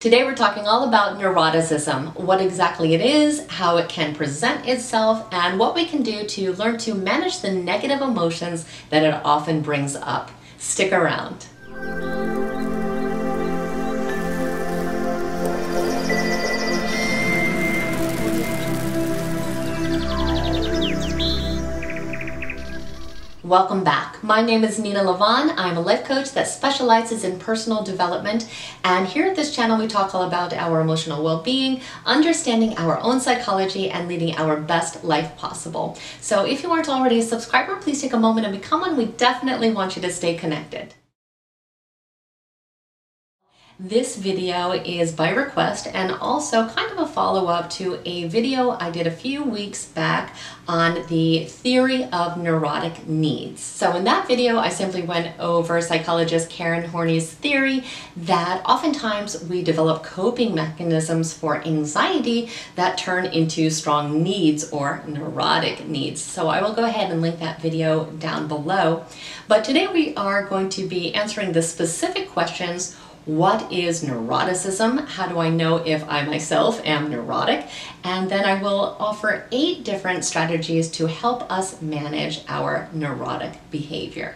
Today we're talking all about neuroticism, what exactly it is, how it can present itself, and what we can do to learn to manage the negative emotions that it often brings up. Stick around. Welcome back. My name is Nena Lavonne. I'm a life coach that specializes in personal development, and here at this channel we talk all about our emotional well-being, understanding our own psychology, and leading our best life possible. So if you aren't already a subscriber, please take a moment and become one. We definitely want you to stay connected. This video is by request and also kind of a follow-up to a video I did a few weeks back on the theory of neurotic needs. So in that video, I simply went over psychologist Karen Horney's theory that oftentimes we develop coping mechanisms for anxiety that turn into strong needs or neurotic needs. So I will go ahead and link that video down below. But today we are going to be answering the specific questions. What is neuroticism? How do I know if I myself am neurotic? And then I will offer 8 different strategies to help us manage our neurotic behavior.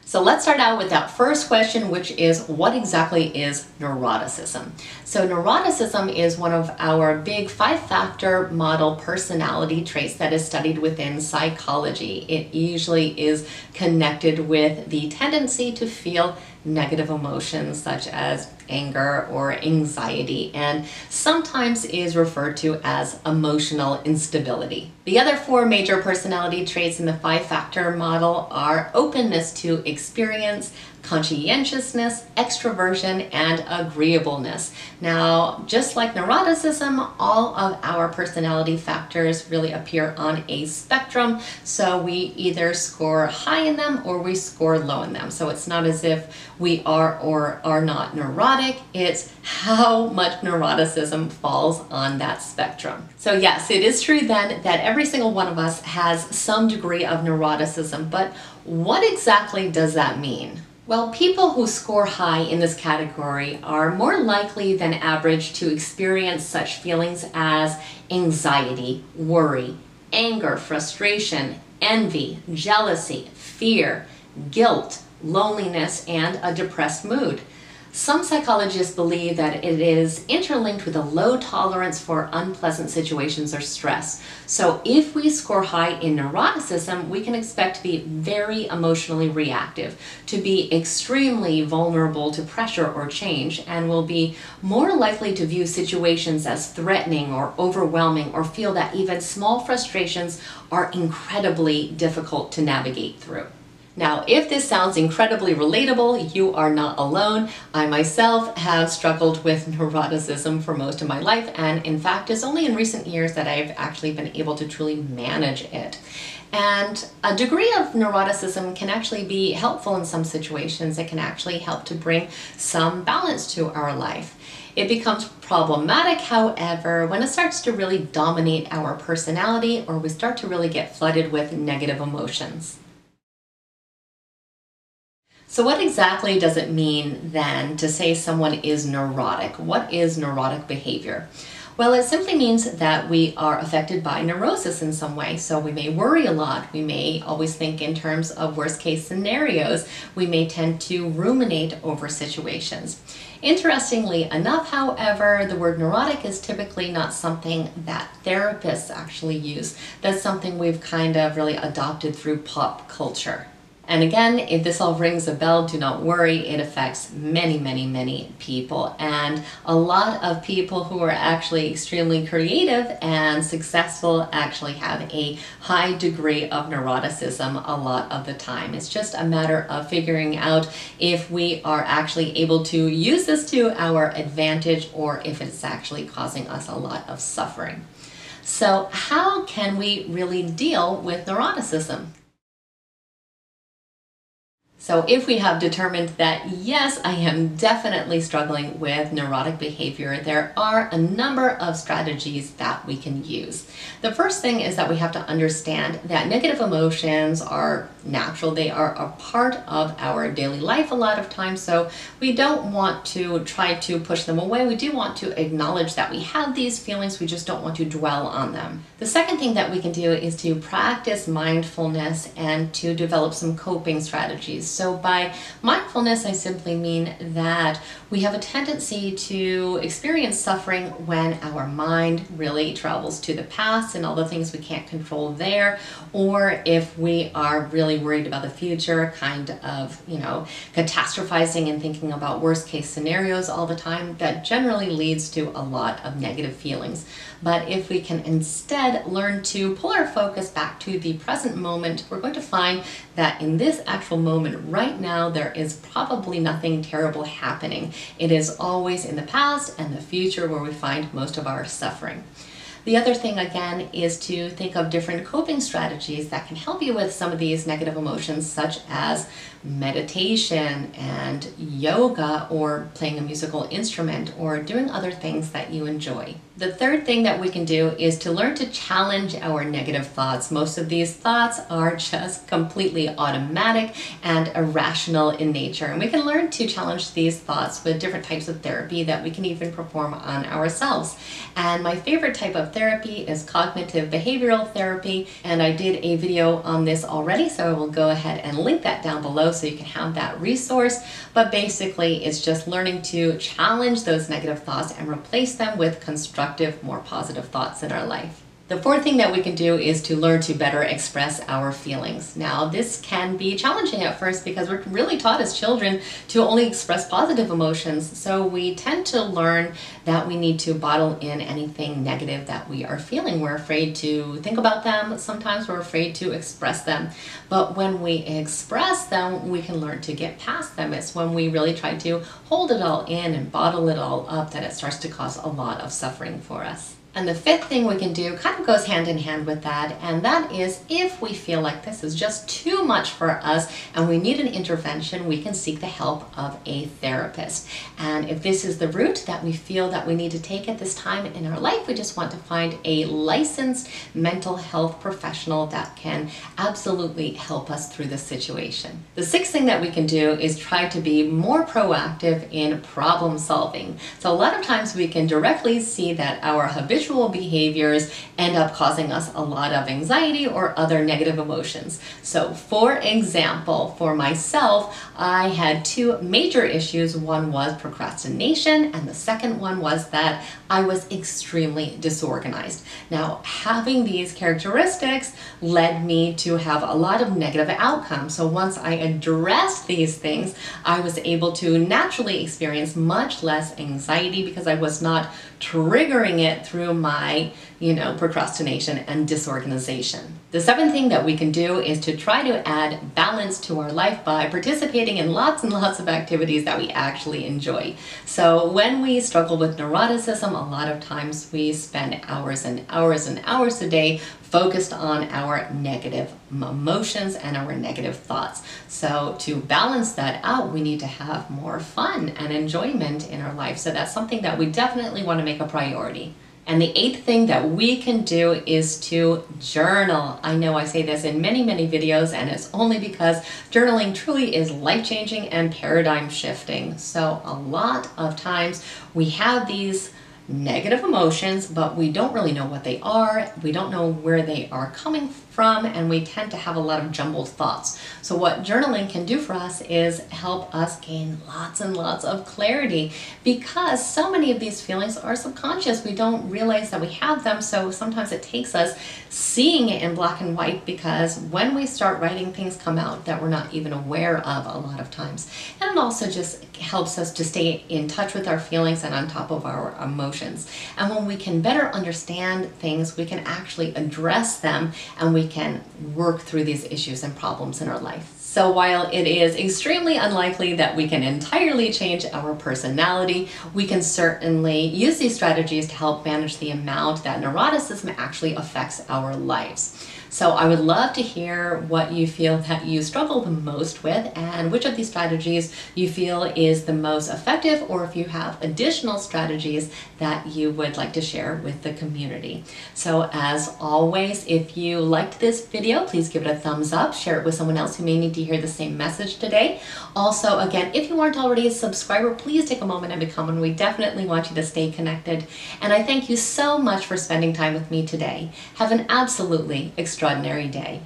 So let's start out with that first question, which is what exactly is neuroticism? So neuroticism is one of our big 5-factor model personality traits that is studied within psychology. It usually is connected with the tendency to feel negative emotions such as anger or anxiety, and sometimes is referred to as emotional instability. The other 4 major personality traits in the 5-factor model are openness to experience, conscientiousness, extroversion, and agreeableness. Now, just like neuroticism, all of our personality factors really appear on a spectrum, so we either score high in them or we score low in them. So it's not as if we are or are not neurotic, it's how much neuroticism falls on that spectrum. So yes, it is true then that every single one of us has some degree of neuroticism, but what exactly does that mean? Well, people who score high in this category are more likely than average to experience such feelings as anxiety, worry, anger, frustration, envy, jealousy, fear, guilt, loneliness, and a depressed mood. Some psychologists believe that it is interlinked with a low tolerance for unpleasant situations or stress. So if we score high in neuroticism, we can expect to be very emotionally reactive, to be extremely vulnerable to pressure or change, and will be more likely to view situations as threatening or overwhelming, or feel that even small frustrations are incredibly difficult to navigate through. Now, if this sounds incredibly relatable, you are not alone. I myself have struggled with neuroticism for most of my life, and in fact, it's only in recent years that I've actually been able to truly manage it. And a degree of neuroticism can actually be helpful in some situations. It can actually help to bring some balance to our life. It becomes problematic, however, when it starts to really dominate our personality or we start to really get flooded with negative emotions. So what exactly does it mean then to say someone is neurotic? What is neurotic behavior? Well, it simply means that we are affected by neurosis in some way. So we may worry a lot. We may always think in terms of worst case scenarios. We may tend to ruminate over situations. Interestingly enough, however, the word neurotic is typically not something that therapists actually use. That's something we've kind of really adopted through pop culture. And again, if this all rings a bell, do not worry, it affects many, many, many people. And a lot of people who are actually extremely creative and successful actually have a high degree of neuroticism a lot of the time. It's just a matter of figuring out if we are actually able to use this to our advantage or if it's actually causing us a lot of suffering. So how can we really deal with neuroticism? So if we have determined that, yes, I am definitely struggling with neurotic behavior, there are a number of strategies that we can use. The first thing is that we have to understand that negative emotions are natural. They are a part of our daily life a lot of times, so we don't want to try to push them away. We do want to acknowledge that we have these feelings, we just don't want to dwell on them. The second thing that we can do is to practice mindfulness and to develop some coping strategies. So by mindfulness, I simply mean that we have a tendency to experience suffering when our mind really travels to the past and all the things we can't control there, or if we are really worried about the future, kind of, catastrophizing and thinking about worst case scenarios all the time. That generally leads to a lot of negative feelings. But if we can instead learn to pull our focus back to the present moment, we're going to find that in this actual moment right now, there is probably nothing terrible happening. It is always in the past and the future where we find most of our suffering. The other thing, again, is to think of different coping strategies that can help you with some of these negative emotions, such as meditation and yoga, or playing a musical instrument, or doing other things that you enjoy. The third thing that we can do is to learn to challenge our negative thoughts. Most of these thoughts are just completely automatic and irrational in nature, and we can learn to challenge these thoughts with different types of therapy that we can even perform on ourselves. And my favorite type of therapy is cognitive behavioral therapy, and I did a video on this already, so I will go ahead and link that down below so you can have that resource. But basically, it's just learning to challenge those negative thoughts and replace them with constructive, more positive thoughts in our life. The fourth thing that we can do is to learn to better express our feelings. Now, this can be challenging at first because we're really taught as children to only express positive emotions. So we tend to learn that we need to bottle in anything negative that we are feeling. We're afraid to think about them. Sometimes we're afraid to express them. But when we express them, we can learn to get past them. It's when we really try to hold it all in and bottle it all up that it starts to cause a lot of suffering for us. And the fifth thing we can do kind of goes hand in hand with that, and that is if we feel like this is just too much for us and we need an intervention, we can seek the help of a therapist. And if this is the route that we feel that we need to take at this time in our life, we just want to find a licensed mental health professional that can absolutely help us through this situation. The sixth thing that we can do is try to be more proactive in problem solving. So a lot of times we can directly see that our habitual behaviors end up causing us a lot of anxiety or other negative emotions. So for example, for myself, I had two major issues. One was procrastination, and the second one was that I was extremely disorganized. Now, having these characteristics led me to have a lot of negative outcomes. So once I addressed these things, I was able to naturally experience much less anxiety because I was not triggering it through my, procrastination and disorganization. The seventh thing that we can do is to try to add balance to our life by participating in lots and lots of activities that we actually enjoy. So when we struggle with neuroticism, a lot of times we spend hours and hours and hours a day focused on our negative emotions and our negative thoughts. So to balance that out, we need to have more fun and enjoyment in our life. So that's something that we definitely want to make a priority. And the eighth thing that we can do is to journal. I know I say this in many, many videos, and it's only because journaling truly is life-changing and paradigm shifting. So a lot of times we have these negative emotions, but we don't really know what they are. We don't know where they are coming from, and we tend to have a lot of jumbled thoughts. So what journaling can do for us is help us gain lots and lots of clarity, because so many of these feelings are subconscious. We don't realize that we have them, so sometimes it takes us seeing it in black and white, because when we start writing, things come out that we're not even aware of a lot of times. And it also just helps us to stay in touch with our feelings and on top of our emotions. And when we can better understand things, we can actually address them, and we can work through these issues and problems in our life. So while it is extremely unlikely that we can entirely change our personality, we can certainly use these strategies to help manage the amount that neuroticism actually affects our lives. So I would love to hear what you feel that you struggle the most with and which of these strategies you feel is the most effective, or if you have additional strategies that you would like to share with the community. So as always, if you liked this video, please give it a thumbs up, share it with someone else who may need to hear the same message today. Also, again, if you aren't already a subscriber, please take a moment and become one. We definitely want you to stay connected. And I thank you so much for spending time with me today. Have an absolutely extraordinary day.